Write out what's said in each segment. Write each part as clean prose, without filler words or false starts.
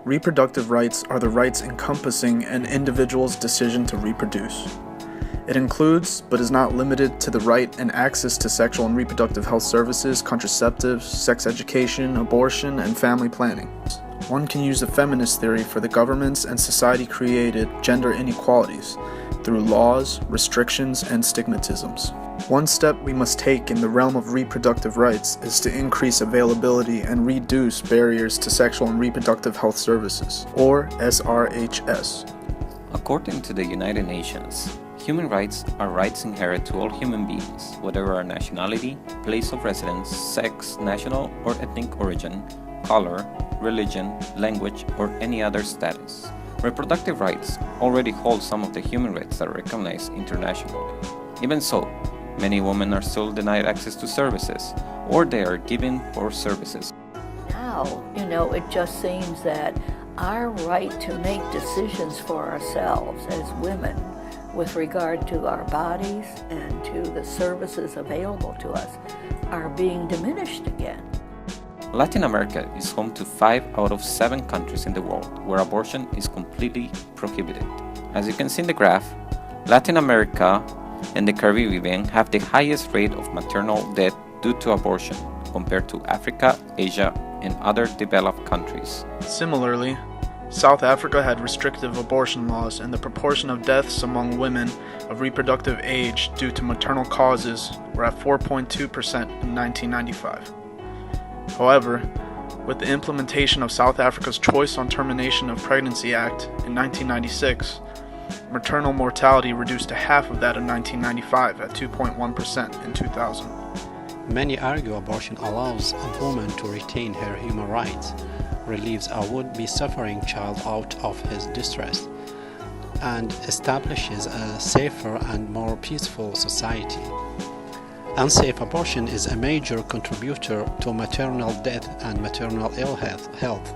Reproductive rights are the rights encompassing an individual's decision to reproduce. It includes, but is not limited to, the right and access to sexual and reproductive health services, contraceptives, sex education, abortion, and family planning. One can use the feminist theory for the governments and society-created gender inequalities through laws, restrictions, and stigmatisms. One step we must take in the realm of reproductive rights is to increase availability and reduce barriers to sexual and reproductive health services, or SRHS. According to the United Nations, human rights are rights inherent to all human beings, whatever our nationality, place of residence, sex, national or ethnic origin, color, religion, language, or any other status. Reproductive rights already hold some of the human rights that are recognized internationally. Even so, many women are still denied access to services, or they are given poor services. Now, it just seems that our right to make decisions for ourselves as women with regard to our bodies and to the services available to us are being diminished again. Latin America is home to 5 out of 7 countries in the world where abortion is completely prohibited. As you can see in the graph, Latin America and the Caribbean have the highest rate of maternal death due to abortion compared to Africa, Asia, and other developed countries. Similarly, South Africa had restrictive abortion laws, and the proportion of deaths among women of reproductive age due to maternal causes were at 4.2% in 1995. However, with the implementation of South Africa's Choice on Termination of Pregnancy Act in 1996, maternal mortality reduced to half of that of 1995 at 2.1% in 2000. Many argue abortion allows a woman to retain her human rights, relieves a would-be suffering child out of his distress, and establishes a safer and more peaceful society. Unsafe abortion is a major contributor to maternal death and maternal ill health.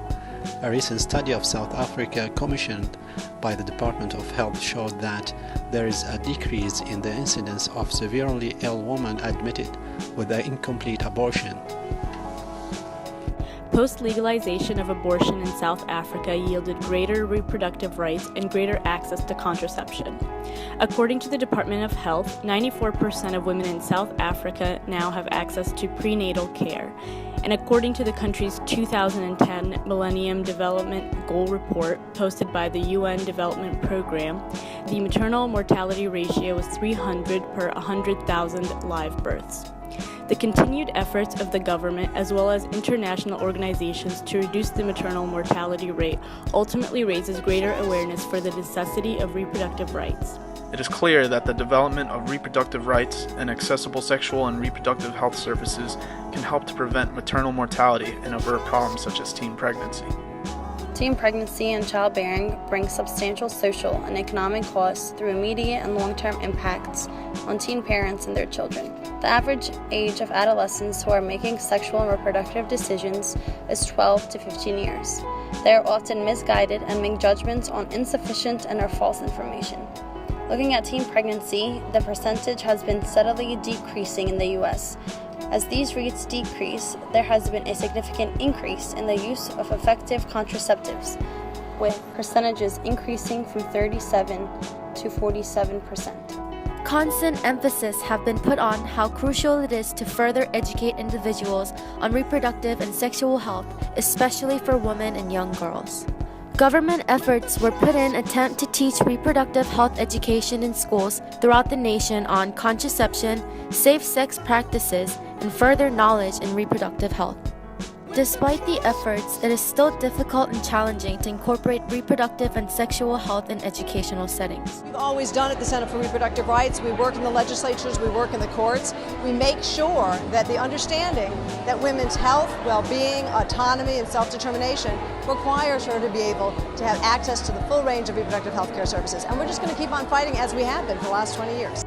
A recent study of South Africa commissioned by the Department of Health showed that there is a decrease in the incidence of severely ill women admitted with an incomplete abortion. Post-legalization of abortion in South Africa yielded greater reproductive rights and greater access to contraception. According to the Department of Health, 94% of women in South Africa now have access to prenatal care. And according to the country's 2010 Millennium Development Goal Report posted by the UN Development Program, the maternal mortality ratio was 300 per 100,000 live births. The continued efforts of the government as well as international organizations to reduce the maternal mortality rate ultimately raises greater awareness for the necessity of reproductive rights. It is clear that the development of reproductive rights and accessible sexual and reproductive health services can help to prevent maternal mortality and avert problems such as teen pregnancy. Teen pregnancy and childbearing brings substantial social and economic costs through immediate and long-term impacts on teen parents and their children. The average age of adolescents who are making sexual and reproductive decisions is 12 to 15 years. They are often misguided and make judgments on insufficient and or false information. Looking at teen pregnancy, the percentage has been steadily decreasing in the U.S. As these rates decrease, there has been a significant increase in the use of effective contraceptives, with percentages increasing from 37 to 47%. Constant emphasis have been put on how crucial it is to further educate individuals on reproductive and sexual health, especially for women and young girls. Government efforts were put in attempt to teach reproductive health education in schools throughout the nation on contraception, safe sex practices, and further knowledge in reproductive health. Despite the efforts, it is still difficult and challenging to incorporate reproductive and sexual health in educational settings. We've always done at the Center for Reproductive Rights. We work in the legislatures, we work in the courts. We make sure that the understanding that women's health, well-being, autonomy, and self-determination requires her to be able to have access to the full range of reproductive health care services. And we're just going to keep on fighting as we have been for the last 20 years.